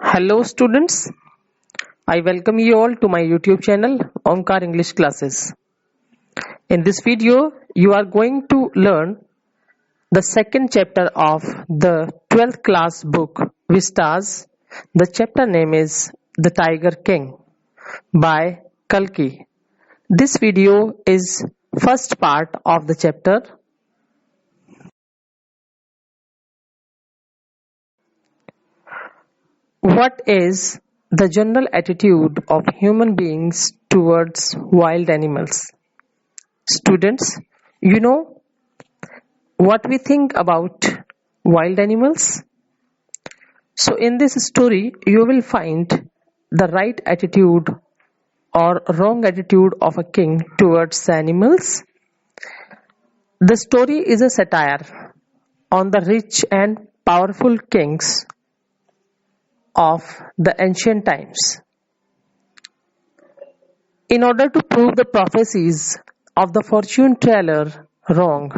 Hello students, I welcome you all to my YouTube channel Omkar English Classes. In this video, you are going to learn the second chapter of the 12th class book Vistas. The chapter name is The Tiger King by Kalki. This video is first part of the chapter. What is the general attitude of human beings towards wild animals? Students, you know what we think about wild animals? So, in this story, you will find the right attitude or wrong attitude of a king towards animals. The story is a satire on the rich and powerful kings of the ancient times. In order to prove the prophecies of the fortune teller wrong,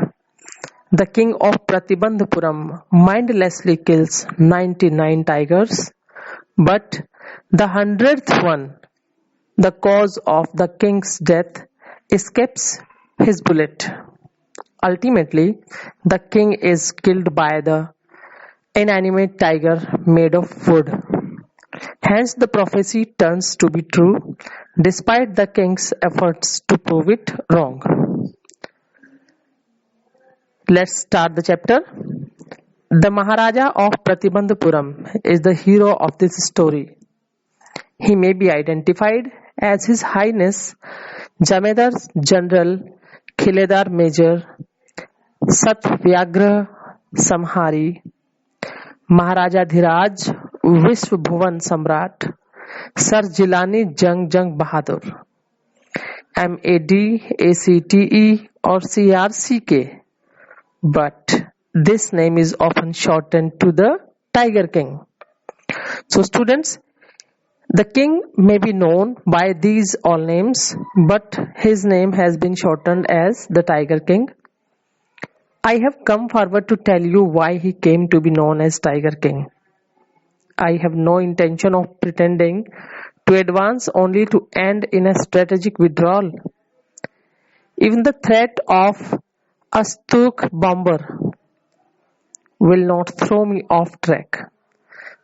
the king of Pratibandhapuram mindlessly kills 99 tigers, but the 100th one, the cause of the king's death, escapes his bullet. Ultimately, the king is killed by the inanimate tiger made of wood. Hence, the prophecy turns to be true despite the king's efforts to prove it wrong. Let's start the chapter. The Maharaja of Pratibandhapuram is the hero of this story. He may be identified as His Highness Jamedar General Khiledar Major Satyavyagra Samhari Maharaja Dhiraj Vishwa Bhuvan Samrat Sir Jilani Jung Bahadur MAD ACTE or CRCK, but this name is often shortened to the Tiger King. So students, the king may be known by these all names, but his name has been shortened as the Tiger King. I have come forward to tell you why he came to be known as Tiger King. I have no intention of pretending to advance only to end in a strategic withdrawal. Even the threat of a Stoke bomber will not throw me off track.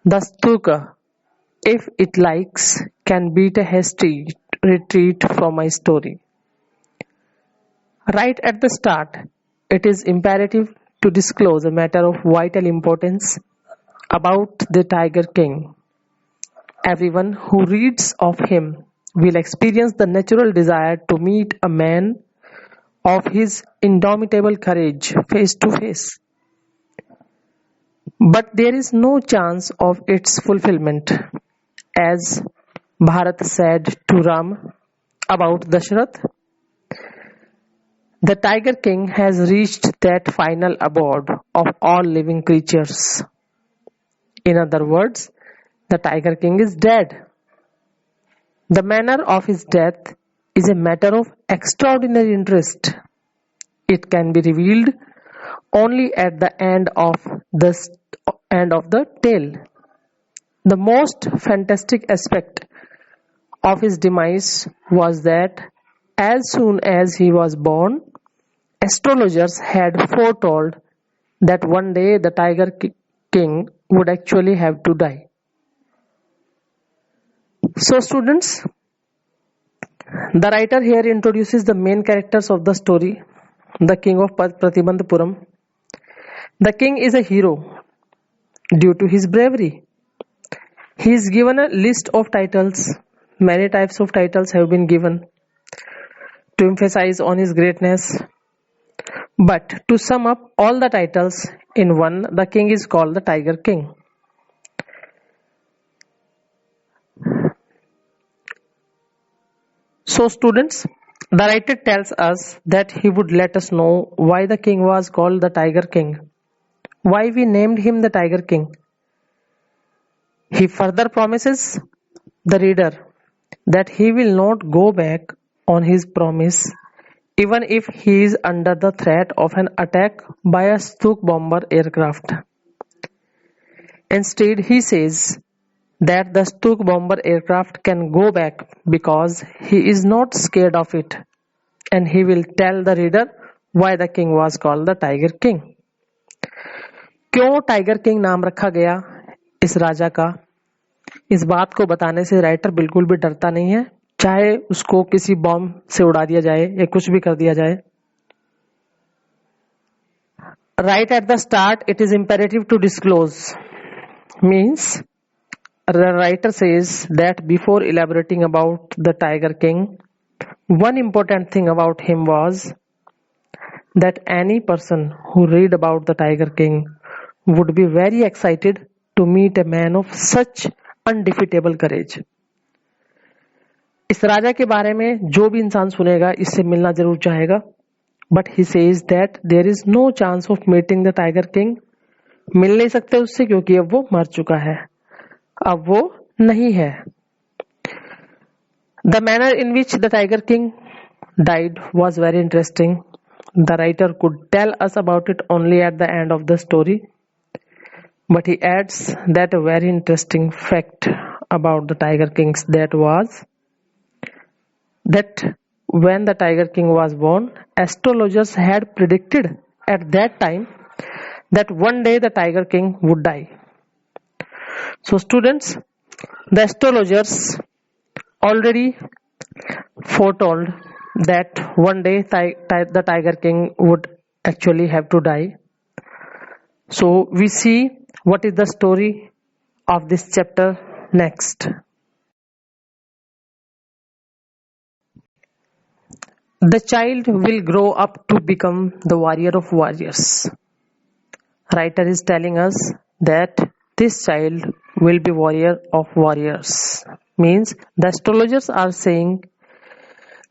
The Stuka, if it likes, can beat a hasty retreat from my story. Right at the start, it is imperative to disclose a matter of vital importance about the Tiger King. Everyone who reads of him will experience the natural desire to meet a man of his indomitable courage face to face. But there is no chance of its fulfillment, as Bharat said to Ram about Dashrath. The Tiger King has reached that final abode of all living creatures. In other words, the Tiger King is dead. The manner of his death is a matter of extraordinary interest. It can be revealed only at the end of the tale. The most fantastic aspect of his demise was that as soon as he was born, astrologers had foretold that one day the Tiger King would actually have to die. So students, the writer here introduces the main characters of the story, the king of Pratibandhapuram. The king is a hero due to his bravery. He is given a list of titles. Many types of titles have been given to emphasize on his greatness. But to sum up all the titles in one, the king is called the Tiger King. So students, the writer tells us that he would let us know why the king was called the Tiger King, why we named him the Tiger King. He further promises the reader that he will not go back on his promise even if he is under the threat of an attack by a Stoke bomber aircraft. Instead, he says that the Stuka bomber aircraft can go back because he is not scared of it, and he will tell the reader why the king was called the Tiger King. क्यों tiger king नाम रखा गया इस राजा का, इस बात को बताने से राइटर बिल्कुल भी डरता नहीं है, चाहे उसको किसी बॉम्ब से उड़ा दिया जाए या कुछ भी कर दिया जाए. Right at the start, it is imperative to disclose. Means, the writer says that before elaborating about the Tiger King, one important thing about him was that any person who read about the Tiger King would be very excited to meet a man of such undefeatable courage. इस राजा के बारे में जो भी इंसान सुनेगा इससे मिलना जरूर चाहेगा. But he says that there is no chance of meeting the Tiger King. मिल नहीं सकते उससे क्योंकि अब वो मर चुका है, अब वो नहीं है. The manner in which the Tiger King died was very interesting. The writer could tell us about it only at the end of the story, but he adds that a very interesting fact about the Tiger Kings that was that when the Tiger King was born, astrologers had predicted at that time that one day the Tiger King would die. So students, the astrologers already foretold that one day the Tiger King would actually have to die. So we see what is the story of this chapter next. The child will grow up to become the warrior of warriors. Writer is telling us that this child will be warrior of warriors. Means the astrologers are saying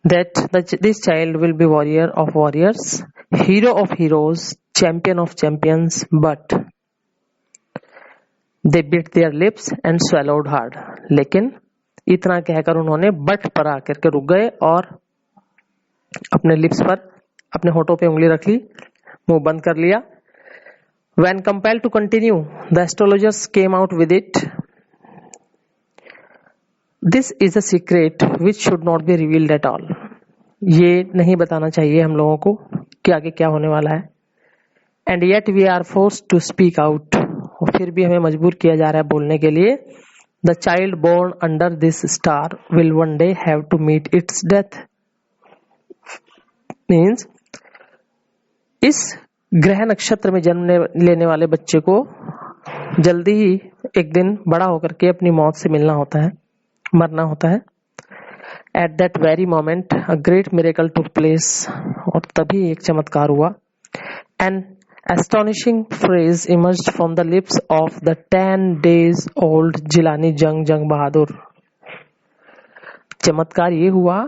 that this child will be warrior of warriors, hero of heroes, champion of champions, but they bit their lips and swallowed hard. लेकिन इतना कहकर उन्होंने but पर आकर के रुक गए और अपने लिप्स पर, अपने होठों पे उंगली रख ली, मुंह बंद कर लिया. When compelled to continue, the astrologers came out with it. This is a secret which should not be revealed at all. ये नहीं बताना चाहिए हम लोगों को कि आगे क्या होने वाला है. And yet we are forced to speak out. और फिर भी हमें मजबूर किया जा रहा है बोलने के लिए. The child born under this star will one day have to meet its death. Means इस ग्रह नक्षत्र में जन्म लेने वाले बच्चे को जल्दी ही एक दिन बड़ा होकर के अपनी मौत से मिलना होता है, मरना होता है. At that very moment, a great miracle took place. और तभी एक चमत्कार हुआ. An astonishing phrase emerged from the lips of the 10 days old Jilani जंग बहादुर. चमत्कार ये हुआ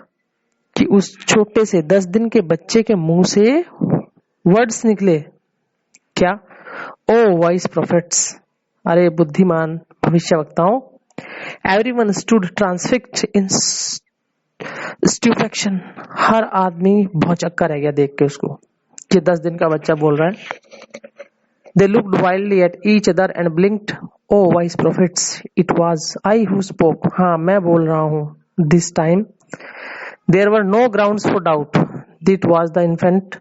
कि उस छोटे से 10 दिन के बच्चे के मुंह से वर्ड्स निकले. क्या? ओ वाइस प्रोफेट्स, अरे बुद्धिमान भविष्यवक्ताओं. एवरीवन स्टूड ट्रांसफिक्स्ड इन स्टुपेक्शन. हर आदमी भौचक्का रह गया देख के उसको, ये 10 दिन का बच्चा बोल रहा है. They looked wildly at each other and blinked. Oh wise prophets, it was I who spoke. हाँ, मैं बोल रहा हूँ. This time there were no grounds for doubt. It was the infant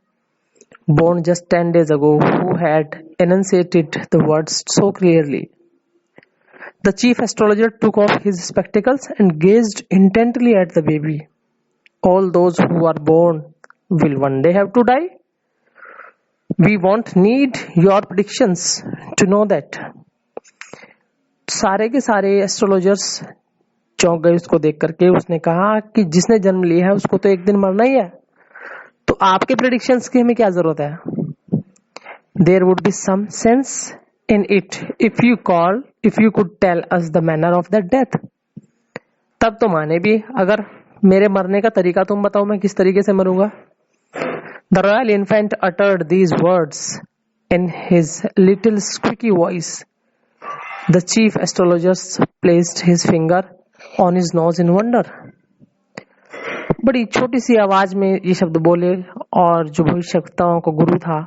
born just 10 days ago who had enunciated the words so clearly. The chief astrologer took off his spectacles and gazed intently at the baby. All those who are born will one day have to die. We won't need your predictions to know that. सारे के सारे astrologers चौंक गए उसको देख करके. उसने कहा कि जिसने जन्म लिया है उसको तो एक दिन मरना ही है, तो आपके प्रेडिक्शंस की हमें क्या जरूरत है. There would be some sense in it if you could tell us the manner of that death. तब तो माने भी अगर मेरे मरने का तरीका तुम बताओ, मैं किस तरीके से मरूंगा. The royal infant uttered these words in his little squeaky voice. The chief astrologer placed his finger on his nose in wonder. बड़ी छोटी सी आवाज में ये शब्द बोले और जो भविष्यवक्ताओं का गुरु था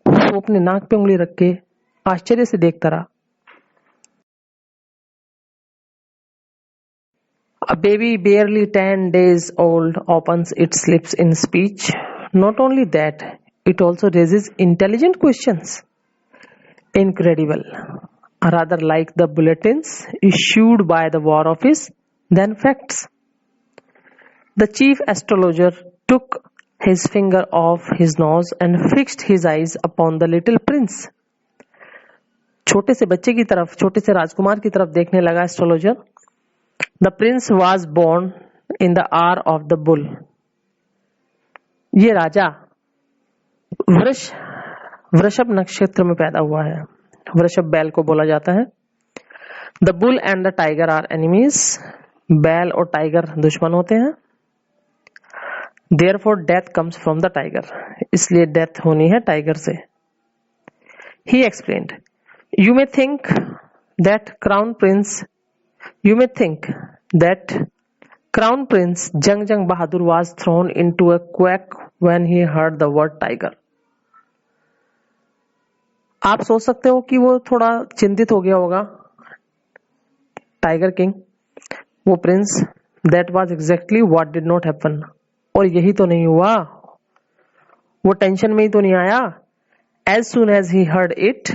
वो अपने नाक पे उंगली रख के आश्चर्य से देखता रहा. A baby barely 10 days old opens its lips in speech. Not only that, it also raises intelligent questions. Incredible. Rather like the bulletins issued by the War Office than facts. The chief astrologer took his finger off his nose and fixed his eyes upon the little prince. छोटे से बच्चे की तरफ, छोटे से राजकुमार की तरफ देखने लगा astrologer. The prince was born in the hour of the bull. ये राजा वृषभ नक्षत्र में पैदा हुआ है. वृषभ बैल को बोला जाता है. The bull and the tiger are enemies. बैल और टाइगर दुश्मन होते हैं. Therefore death comes from the tiger. इसलिए डेथ होनी है टाइगर से. He explained. You may think that Crown Prince Jung Bahadur was thrown into a quake when he heard the word tiger. आप सोच सकते हो कि वो थोड़ा चिंतित हो गया होगा. टाइगर किंग, वो Prince. That was exactly what did not happen. और यही तो नहीं हुआ. वो टेंशन में ही तो नहीं आया. As soon as he heard it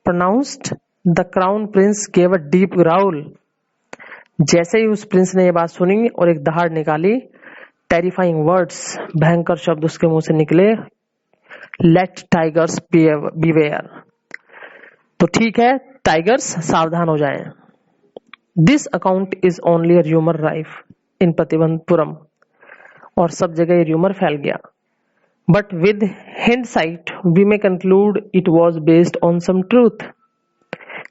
pronounced, the crown prince gave a deep growl. जैसे ही उस प्रिंस ने ये बात सुनी और एक दहाड़ निकाली, टेरिफाइंग वर्ड्स, भयंकर शब्द उसके मुंह से निकले. Let tigers beware. तो ठीक है, टाइगर्स सावधान हो जाएं. This account is only a rumour rife in Pratibandhapuram. और सब जगह ये र्यूमर फैल गया. But with hindsight we may conclude it was based on some truth.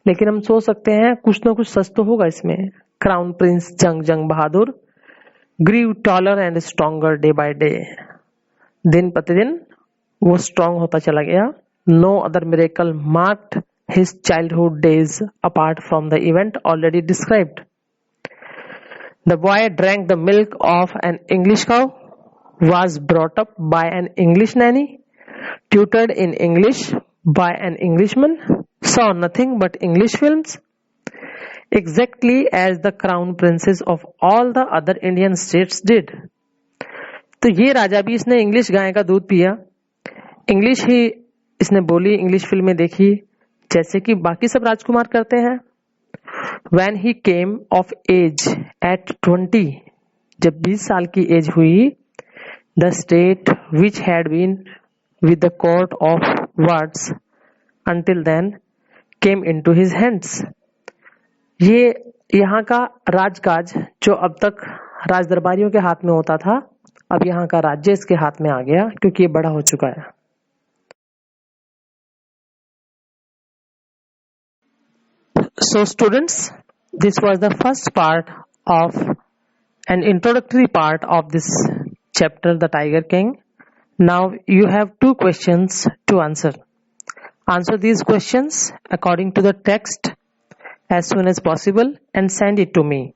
लेकिन हम सोच सकते हैं कुछ ना कुछ सच तो होगा इसमें. Crown prince Jung Bahadur grew taller and stronger day by day. दिन प्रतिदिन वो स्ट्रॉन्ग होता चला गया. No other miracle marked his childhood days apart from the event already described. The boy drank the milk of an English cow, was brought up by an English nanny, tutored in English by an Englishman, saw nothing but English films, exactly as the crown princes of all the other Indian states did. तो ये राजा भी, इसने English गाय का दूध पिया, English ही इसने बोली, English फिल्में देखी, जैसे कि बाकी सब राजकुमार करते हैं. When he came of age at 20, जब 20 साल की एज हुई, the state which had been with the court of words until then came into his hands. ये यहाँ का राजकाज जो अब तक राज दरबारियों के हाथ में होता था, अब यहाँ का राज्य इसके हाथ में आ गया क्योंकि ये बड़ा हो चुका है. So students, this was the first part of an introductory part of this chapter, The Tiger King. Now you have 2 questions to answer. Answer these questions according to the text as soon as possible and send it to me.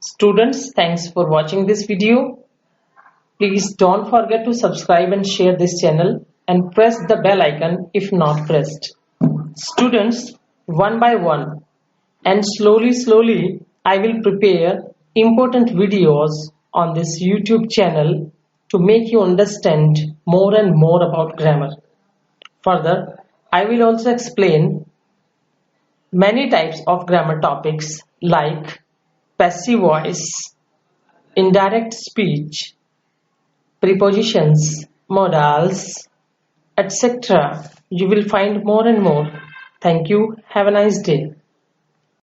Students, thanks for watching this video. Please don't forget to subscribe and share this channel and press the bell icon if not pressed. Students, one by one and slowly I will prepare important videos on this YouTube channel to make you understand more and more about grammar. Further, I will also explain many types of grammar topics like passive voice, indirect speech, prepositions, modals, etc. You will find more and more. Thank you. Have a nice day.